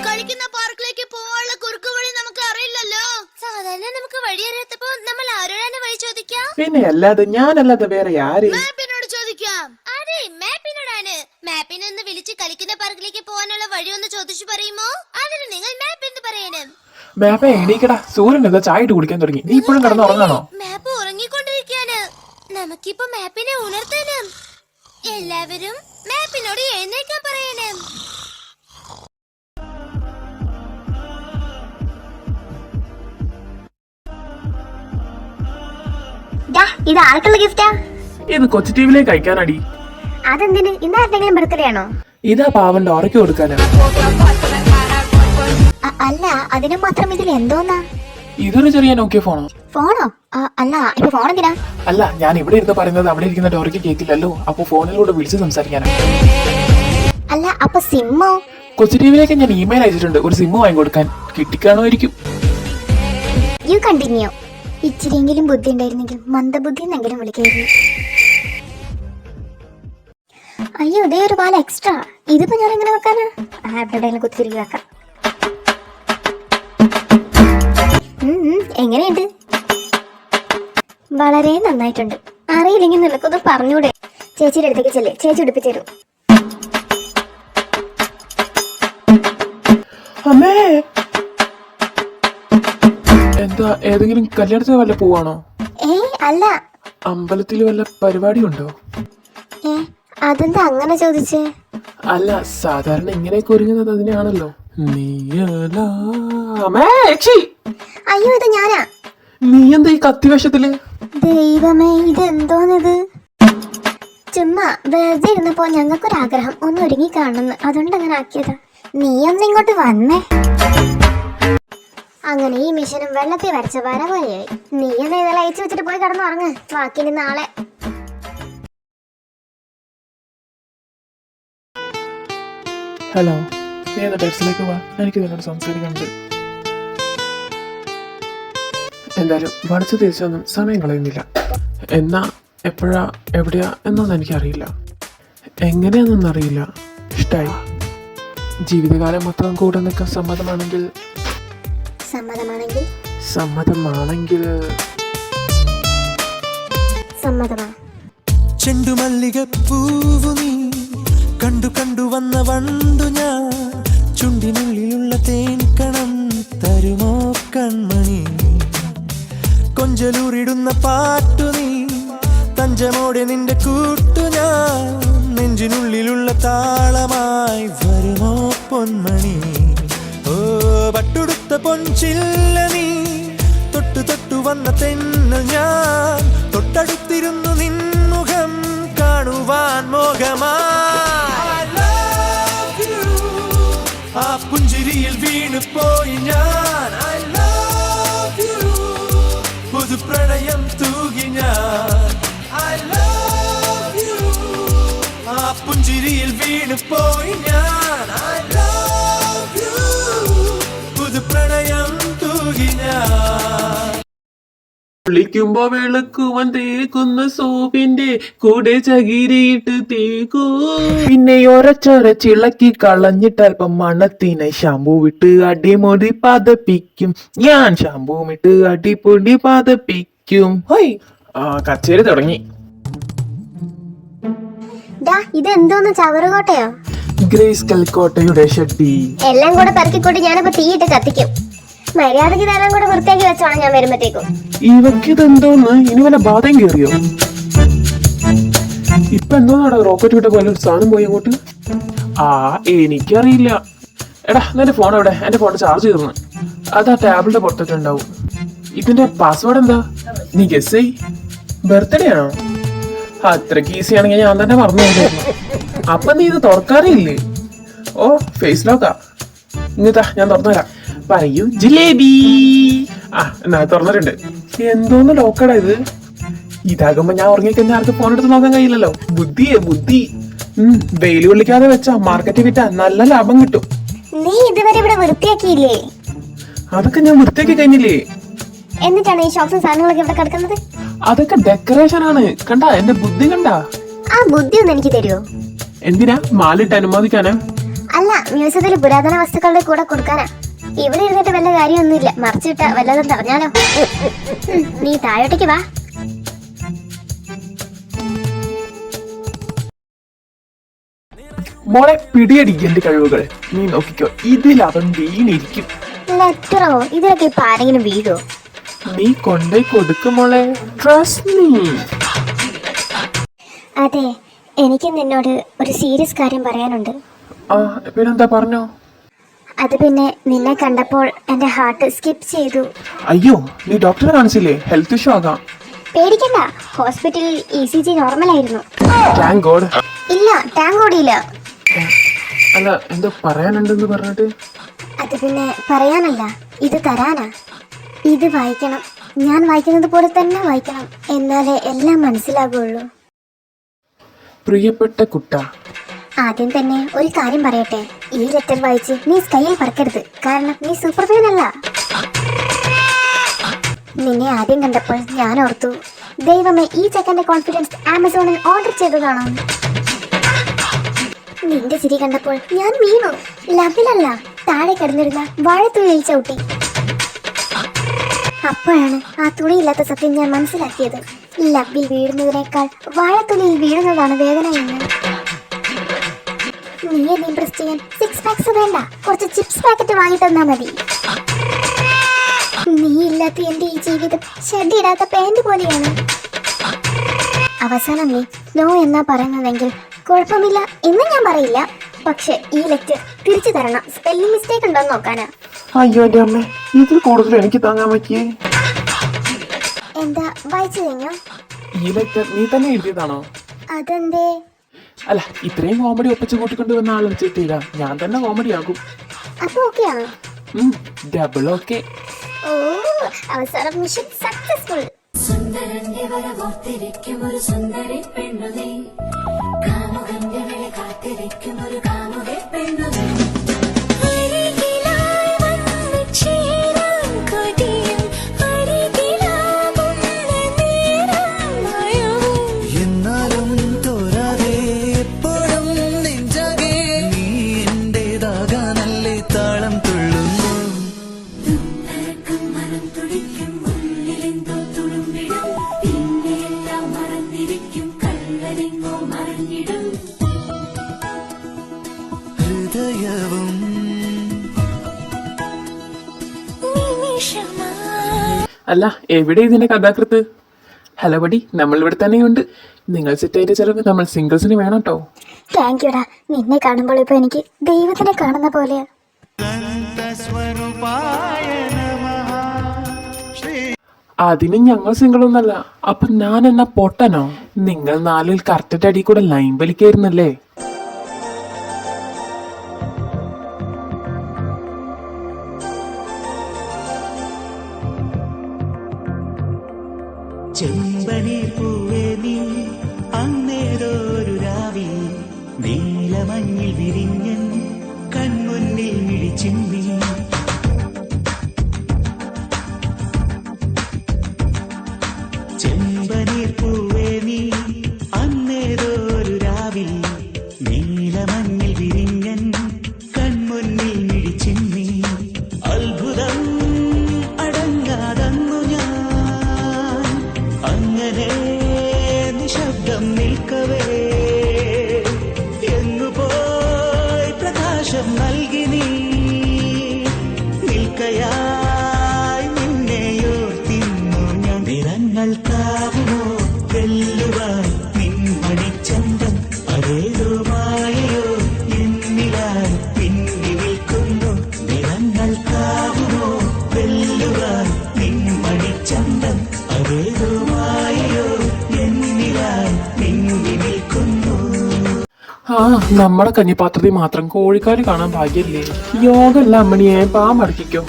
Speaker 8: കളിക്കുന്ന പാർക്കിലേക്ക് പോവാനുള്ള കുറുക്കു വഴി നമുക്ക് അറിയില്ലല്ലോ. സാധാരണ നമുക്ക് വഴി അറിയാത്തപ്പോ നമ്മൾ ആരോടാണ് വഴി ചോദിക്കാം?
Speaker 2: പിന്നെ അല്ലാതെ ഞാനല്ലാതെ വേറെ ആര്?
Speaker 8: മാപ്പിനോട് ചോദിക്കാം. അതെ, മാപ്പിനോടാണ്. മാപ്പിനെ ഒന്ന് വിളിച്ച് കളിക്കുന്ന പാർക്കിലേക്ക് പോകാനുള്ള വഴി ഒന്ന് ചോദിച്ചു പറയുമോ? അതിന് നിങ്ങൾ മാപ്പ് എന്ന് പറയണം.
Speaker 2: മാപ്പ എണീക്കടാ. സൂര്യൻ എന്താ ചായ ഇട്ട് കുടിക്കാൻ തുടങ്ങി. നീ ഇപ്പോഴും കിടന്ന് ഉറങ്ങാണോ?
Speaker 8: മാപ്പ് ഉറങ്ങിക്കൊണ്ടിരിക്കാണ്. നമുക്കിപ്പോ മാപ്പിനെ ഉണർത്തണം. എല്ലാവരും മാപ്പിനോട് എഴുന്നേക്കാൻ പറയണം.
Speaker 3: ഇത് ആർക്കുള്ള ഗിഫ്റ്റാ?
Speaker 2: ഇത് കൊച്ചു ടിവിയിലേക്ക് അയക്കാനടി.
Speaker 3: അതെന്തിന്? ഇന്നാരുടെങ്കിലും ബർത്ത്ഡേ ആണോ?
Speaker 2: ഇതാ പാവന്റെ ഉറക്കി കൊടുക്കാനാ.
Speaker 3: അല്ല, അതിന് മാത്രം ഇതിൽ എന്തോന്നാ?
Speaker 2: ഇതൊരു ചെറിയ നോക്കിയ ഫോണോ?
Speaker 3: ഫോണോ? അല്ല, ഇപ്പൊ ഫോൺ എന്തിനാ?
Speaker 2: അല്ല, ഞാൻ ഇവിടെ ഇരുന്ന് പറയുന്നത് അവിടെ ഇരിക്കുന്ന ഡോറയ്ക്ക് കേൾക്കില്ലല്ലോ. അപ്പൊ ഫോണിലൂടെ വിളിച്ച് സംസാരിക്കാനാ.
Speaker 3: അല്ല, അപ്പൊ സിമ്മോ?
Speaker 2: കൊച്ചു ടിവിയിലേക്ക് ഞാൻ ഇമെയിൽ അയച്ചിട്ടുണ്ട്. ഒരു സിമ്മ് വാങ്ങിക്കൊടുക്കാൻ. കിട്ടിക്കാണോയിരിക്കും.
Speaker 3: You continue. ഇച്ചിരിയെങ്കിലും ബുദ്ധി ഉണ്ടായിരുന്നെങ്കിൽ മന്ദബുദ്ധി എന്നെങ്കിലും വിളിക്കായിരുന്നു. അയ്യോ, ഇതേ ഒരു പാല എക്സ്ട്രാ. ഇതിപ്പോ ഞാൻ എങ്ങനെ വെക്കാനാ? എവിടെയെങ്കിലും കുത്തിരിക്കി വെക്കാം. എങ്ങനെയുണ്ട്? വളരെ നന്നായിട്ടുണ്ട്. അറിയില്ലെങ്കിൽ നിനക്കൊന്ന് പറഞ്ഞൂടെ? ചേച്ചിയുടെ അടുത്തേക്ക് ചെല്ലേ, ചേച്ചി ഉടുപ്പിച്ചു തരും.
Speaker 2: അമ്മേ, എന്താ ഏതെങ്കിലും കല്യാണത്തിന് വല്ല പോവാണോ?
Speaker 3: അല്ല.
Speaker 2: അമ്പലത്തിൽ വല്ല പരിപാടി ഉണ്ടോ?
Speaker 3: അതെന്താ അങ്ങനെ ചോദിച്ചേ?
Speaker 2: അല്ല, സാധാരണ ഇങ്ങനെയൊക്കെ ഒരുങ്ങുന്നത് അതിനാണല്ലോ.
Speaker 3: അയ്യോ, ഇത് ഞാനാ.
Speaker 2: നീ എന്താ ഈ കത്തിവേഷത്തില്?
Speaker 3: ദൈവമേ, ഇതെന്തോന്നിത്? ചുമ്മാ വെറുതെ ഇരുന്നപ്പോ ഞങ്ങൾക്കൊരാഗ്രഹം ഒന്ന് ഒരുങ്ങി കാണുന്നു. അതുകൊണ്ട് അങ്ങനെ ആക്കിയതാ. നീയൊന്ന് ഇങ്ങോട്ട് വന്നേ. അങ്ങനെ ഈ മിഷനും വെള്ളത്തിൽ വരച്ച വര പോലെയായി. നീ ഒന്ന് ഇതെല്ലാം അയച്ചു വെച്ചിട്ട് പോയി കിടന്നു ഉറങ്ങ്. ബാക്കി നാളെ.
Speaker 2: ഹലോ, നീ എന്ന ടെക്സ്റ്റിലേക്ക് വാ, എനിക്ക് നിന്നോട് സംസാരിക്കാനുണ്ട്. എന്തായാലും പഠിച്ചു തിരിച്ചൊന്നും സമയം കളയുന്നില്ല. എന്നാ എപ്പോഴാ എവിടെയാ എന്നൊന്നും എനിക്കറിയില്ല, എങ്ങനെയാണെന്നൊന്നും അറിയില്ല. ഇഷ്ടായി. ജീവിതകാലം മൊത്തം കൂടെ നിൽക്കാൻ സമ്മതമാണെങ്കിൽ
Speaker 3: സമ്മതമാണെങ്കിൽ
Speaker 2: സമ്മതമാണെങ്കിൽ
Speaker 3: സമ്മതമാ.
Speaker 4: ചെണ്ടുമല്ലികപ്പൂവു നീ കണ്ടു കണ്ടു വന്ന വണ്ടു ഞാൻ, ചുണ്ടിനുള്ളിലുള്ള തേൻ കണം തരുമോ കൺമണി, കൊഞ്ചലൂറിടുന്ന പാട്ടു നീ തഞ്ചമോടെ നിന്റെ കൂട്ടു ഞാൻ, നെഞ്ചിനുള്ളിലുള്ള താളമായി വരുമോ പൊന്മണി, ഓ പട്ടുടുത്ത പൊൻചില്ല നീ തൊട്ടു തൊട്ടു വന്ന തെന്നൽ ഞാൻ, തൊട്ടടുത്തിരുന്നു നിൻമുഖം കാണുവാൻ മോഹമായി. ആ പുഞ്ചിരിയിൽ വീണു പോയി ഞാൻ. I love you. പുതു പ്രണയം തൂകി ഞാൻ. I love you. ആ പുഞ്ചിരിയിൽ വീണു പോയി ഞാൻ. I love you. പുതു പ്രണയം തൂകി ഞാൻ.
Speaker 2: വിളിക്കുമ്പോ വിളക്കുവൻ തേക്കുന്ന സോപ്പിന്റെ കൂടെ ചകിരിയിട്ട് തേക്കൂ. പിന്നെ ഒരച്ചൊരച്ചിളക്കി കളഞ്ഞിട്ട് അല്പം മണത്തിനെ ഷാമ്പൂ വിട്ട് അടിമുടി പതപ്പിക്കും ഞാൻ. ഷാമ്പൂ വിട്ട് അടിപൊടി പതപ്പിക്കും. ഹോയ്, കച്ചേരി തുടങ്ങി.
Speaker 3: ഇതെന്തോന്ന് ചവറുകോട്ടയോ?
Speaker 2: ഗ്രേസ് കൽക്കോട്ടയുടെ ഷട്ടി.
Speaker 3: എല്ലാം കൂടെ പെറുക്കിക്കൂട്ടി ഞാനിപ്പോ തീയിട്ട് കത്തിക്കും. മര്യാദക്ക് ഇതെല്ലാം കൂടെ വൃത്തിയാക്കി വെച്ചോളാം ഞാൻ വരുമ്പത്തേക്കും.
Speaker 2: ഇവക്കിതെന്തോന്ന്, ഇനി വല്ല ബാധയും കേറിയോ? ഇപ്പൊ എന്തോന്നാടാ റോക്കറ്റ് വിട്ട പോലെ ഒരു സാധനം പോയി അങ്ങോട്ട്? എനിക്കറിയില്ല. എടാ, നിന്റെ ഫോൺ എവിടെ? എന്റെ ഫോൺ ചാർജ് തീർന്നു. അതാ ടാബിളിന്റെ പുറത്തിട്ടുണ്ടാവും. ഇതിന്റെ പാസ്വേഡ് എന്താ? നീ ഗസ് ചെയ്. ബർത്ത്ഡേ ആണോ? അത്രക്ക് ഈസി ആണെങ്കിൽ ഞാൻ തന്നെ പറഞ്ഞു തരുന്നു. അപ്പൊ നീ ഇത് തുറക്കാറില്ലേ? ഓ, ഫേസ് ലോക്കാ. ഇങ്ങത്താ, ഞാൻ തുറന്നുതരാം. പറയൂ ജിലേബി. എന്നാ തുറന്നിട്ടുണ്ട്. എന്തോന്ന് ലോക്കടാ ഇത്? ഇതാകുമ്പോ ഞാൻ ഉറങ്ങിക്കഴിഞ്ഞാൽ ആർക്ക് ഫോൺ എടുത്ത് നോക്കാൻ കഴിയില്ലല്ലോ. ബുദ്ധിയേ ബുദ്ധി. വെയിൽ കൊള്ളിക്കാതെ വെച്ചാ മാർക്കറ്റിൽ വിറ്റാ നല്ല ലാഭം കിട്ടും.
Speaker 3: നീ ഇതുവരെ ഇവിടെ വൃത്തിയാക്കിയില്ലേ?
Speaker 2: അതൊക്കെ ഞാൻ വൃത്തിയാക്കി കഴിഞ്ഞില്ലേ?
Speaker 3: എന്നിട്ടാണ് ഈ ഷോക്സും സാധനങ്ങളൊക്കെ ഇവിടെ കിടക്കുന്നത്?
Speaker 2: അതൊക്കെ ഡെക്കറേഷൻ ആണ്. കണ്ടാ എന്റെ ബുദ്ധി കണ്ടാ?
Speaker 3: ആ ബുദ്ധി ഒന്ന് എനിക്ക് തരുമോ?
Speaker 2: എന്തിനാ? മാലിട്ട് അനുമോദിക്കാനാ?
Speaker 3: അല്ല, മ്യൂസിയത്തിൽ പുരാതന വസ്തുക്കളുടെ കൂടെ കൊടുക്കാനാ. ഇവിടെ ഇരുന്നിട്ട് വല്ല കാര്യമൊന്നുമില്ല. മറിച്ചിട്ട വല്ലതും പറഞ്ഞാലോ? നീ താഴോട്ടേക്ക് വാ.
Speaker 2: മോളെ പിടിയടി എന്റെ കഴിവുകൾ. നീ നോക്കിക്കോ, ഇതിലവൻ വീണിരിക്കും.
Speaker 3: ലെറ്ററോ? ഇതിലൊക്കെ ഇപ്പൊ ആരെങ്കിലും വീഴോ?
Speaker 2: നീ കൊണ്ടേ കൊടുക്കും മോളെ. Trust me.
Speaker 3: അതെ, എനിക്ക് നിന്നോട് ഒരു സീരിയസ് കാര്യം പറയാനുണ്ട്.
Speaker 2: പിന്നെന്താ പറഞ്ഞോ?
Speaker 3: അത് പിന്നെ നിന്നെ കണ്ടപ്പോൾ എന്റെ ഹാർട്ട് സ്കിപ്പ് ചെയ്തു.
Speaker 2: അയ്യോ, നീ ഡോക്ടറെ കാണിച്ചില്ലേ? ഹെൽത്ത് ഇഷ്യൂ ആകാം.
Speaker 3: പേടിക്കണ്ട, ഹോസ്പിറ്റലിൽ ECG നോർമൽ ആയിരുന്നു.
Speaker 2: Thank God.
Speaker 3: ഇല്ല, ടാങ്ക് ഓടിയില്ല.
Speaker 2: അല്ല, എന്തോ പറയാനുണ്ടെന്ന് പറഞ്ഞിട്ട്?
Speaker 3: അത് പിന്നെ പറയാനല്ല, ഇത് തരാനാ. ഇത് വായിക്കണം. ഞാൻ വായിക്കുന്നത് പോലെ തന്നെ വായിക്കണം, എന്നാലേ എല്ലാം മനസ്സിലാകുള്ളൂ.
Speaker 2: പ്രിയപ്പെട്ട കുട്ട,
Speaker 3: ആദ്യം തന്നെ ഒരു കാര്യം പറയട്ടെ. ഈ ലെറ്റർ വായിച്ച് നീ സ്കൈയിൽ പറക്കരുത്. കാരണം നീ സൂപ്പർമാൻ അല്ല. നിന്നെ ആദ്യം കണ്ടപ്പോൾ ഞാൻ ഓർത്തു, ദൈവമേ, ഈ ചെക്കന്റെ കോൺഫിഡൻസ് ആമസോണിൽ ഓർഡർ ചെയ്തതാണോ? നിന്റെ ചിരി കണ്ടപ്പോൾ ഞാൻ വീണു. ലവിലല്ല, താഴെ കിടന്നിരുന്ന വാഴത്തുള്ളിൽ ചവിട്ടി. അപ്പോഴാണ് ആ തുണിയില്ലാത്ത സത്യം ഞാൻ മനസ്സിലാക്കിയത്. ലവിൽ വീഴുന്നതിനേക്കാൾ വാഴത്തുള്ളിയിൽ വീഴുന്നതാണ് വേദന എന്ന്. നീ എന്നെ ഇംപ്രസ് ചെയ്യാൻ 6 പാക്സ് വേണ്ട, കുറച്ച് ചിപ്സ് പാക്കറ്റ് വാങ്ങി തന്നാ മതി. നീ ഇല്ലാത്ത എന്റെ ഈ ജീവിതം ഷഡിടാത്ത പാന്റ് പോലെയാണ്. അവസാനം നീ നോ എന്നാ പറയുന്നതെങ്കിൽ കുഴപ്പമില്ല എന്ന് ഞാൻ പറയില്ല. പക്ഷെ ഈ ലെറ്റർ തിരിച്ചു തരണം. സ്പെല്ലിംഗ് മിസ്റ്റേക്ക് ഉണ്ടോ നോക്കാനാ.
Speaker 2: അയ്യോ എന്റെ അമ്മ, ഇതിൽ കൂടുതൽ എനിക്ക് താങ്ങാൻ പറ്റിയേ.
Speaker 3: എന്താ, വായിച്ചു കഴിഞ്ഞോ?
Speaker 2: ഈ ലെറ്റർ നീ തന്നെ എഴുതിയതാണോ?
Speaker 3: അതെന്തേ?
Speaker 2: അല്ല ഇത്രയും കോമഡി ഒപ്പിച്ച് കൂട്ടിക്കൊണ്ട് വന്ന ആളെ വെച്ചിട്ടില്ല, ഞാൻ തന്നെ കോമഡി ആകും.
Speaker 3: അപ്പൊ ഓക്കെയാണോ?
Speaker 2: Double okay.
Speaker 3: ഓ, അവസാനം മിഷൻ സക്സസ്ഫുൾ.
Speaker 7: സുന്ദരന്റെ വരവോർത്തിരിക്കും ഒരു സുന്ദരി പെണ്ണുനീ, കാമുകന്റെ വിളി കാത്തിരിക്കും ഒരു കാമുകെ പെണ്ണുനീ.
Speaker 4: എന്നാലും തോരാതെ എപ്പോഴും നെഞ്ചാകെ നീ എന്റേതാകാനല്ലേ താളം തുള്ളുന്നു.
Speaker 7: മനം തുടിക്കും ഉള്ളിലെന്തോ തുളുമ്പിടും, പിന്നെയെല്ലാം മറന്നിരിക്കും കള്ളനെങ്ങോ മറഞ്ഞിടും.
Speaker 4: ഹൃദയവും
Speaker 2: അല്ല എവിടെ ഇതിന്റെ കഥാകൃത്ത്? ഹലോ ബഡി, നമ്മൾ ഇവിടെ തന്നെയുണ്ട്. നിങ്ങൾ സെറ്റായിട്ട് ചിലവ് നമ്മൾ സിംഗിൾസിന് വേണം കേട്ടോ.
Speaker 3: താങ്ക് യുടാ. നിന്നെ കാണുമ്പോൾ ഇപ്പൊ എനിക്ക് ദൈവത്തിനെ കാണുന്ന പോലെയാ.
Speaker 2: അതിന് ഞങ്ങൾ സിംഗിൾ ഒന്നല്ല. അപ്പൊ ഞാൻ എന്നാ പൊട്ടനോ? നിങ്ങൾ നാലിൽ കറക്റ്റ് അടി കൂടെ ലൈൻ വലിക്കായിരുന്നല്ലേ?
Speaker 4: ചെമ്പനി പൂവേ നീ അന്നേരോരു രാവിൽ നീലമഞ്ഞിൽ വിരിഞ്ഞൻ കൺമുന്നിൽ മിഴിച്ചിന്നി. ചെമ്പനി പൂവേ നീ അന്നേരോരു രാവിൽ നീലമഞ്ഞിൽ വിരിഞ്ഞൻ കൺമുന്നിൽ മിഴിച്ചിന്നി. അത്ഭുതം അടങ്ങാതന്നു ഞാൻ അങ്ങനെ നിശബ്ദം നിൽക്കവേ എങ്ങുപോയി പ്രകാശം നൽകി നീ നിൽക്കയായി നിന്നെയോർത്തിന്നു ഞാൻ. നിറങ്ങൾക്കാവുമോ വെല്ലുവാൻ നിൻമണിച്ചന്തം അതേതോ മായയോ എന്നിലായി പിന്നി നിൽക്കുന്നു. നിറങ്ങൾക്കാവുമോ വെല്ലുവാൻ നിൻമണിച്ചന്തം അതേതോ മായയോ എന്നിലായി പിന്നി നിൽക്കുന്നു.
Speaker 2: നമ്മളെ കഞ്ഞിപ്പാത്രത്തിൽ മാത്രം കോഴിക്കാര് കാണാൻ ഭാഗ്യല്ലേ? യോഗല്ല അമ്മണിയെ പാമടക്കിക്കോ.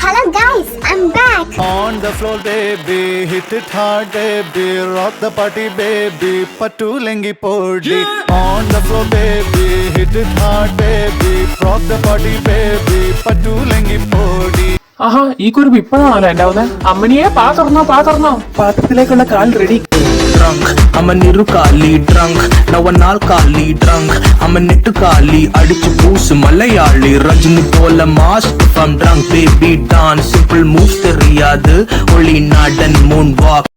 Speaker 3: Hello guys, I am back.
Speaker 9: On the floor baby, hit it hard baby, rock the party baby, pattu lengi podi. On the floor baby, hit it hard baby, rock the party baby, pattu lengi podi.
Speaker 2: ആഹാ, ഈ കുറിപ്പ് ഇപ്പോഴാണല്ലോ ഉണ്ടാവുന്നത്. അമ്മണിയെ പാ തുറന്നോ, പാ തുറന്നോ. പാത്രത്തിലേക്കുള്ള കാൽ ready.
Speaker 1: Drunk, I'm a nirukali drunk, now an alkali drunk, I'm a nettukali, adichu poosu malayali, Rajini pola mask, if I'm drunk, baby dance, simple moves theriyadu, only nod and moonwalk.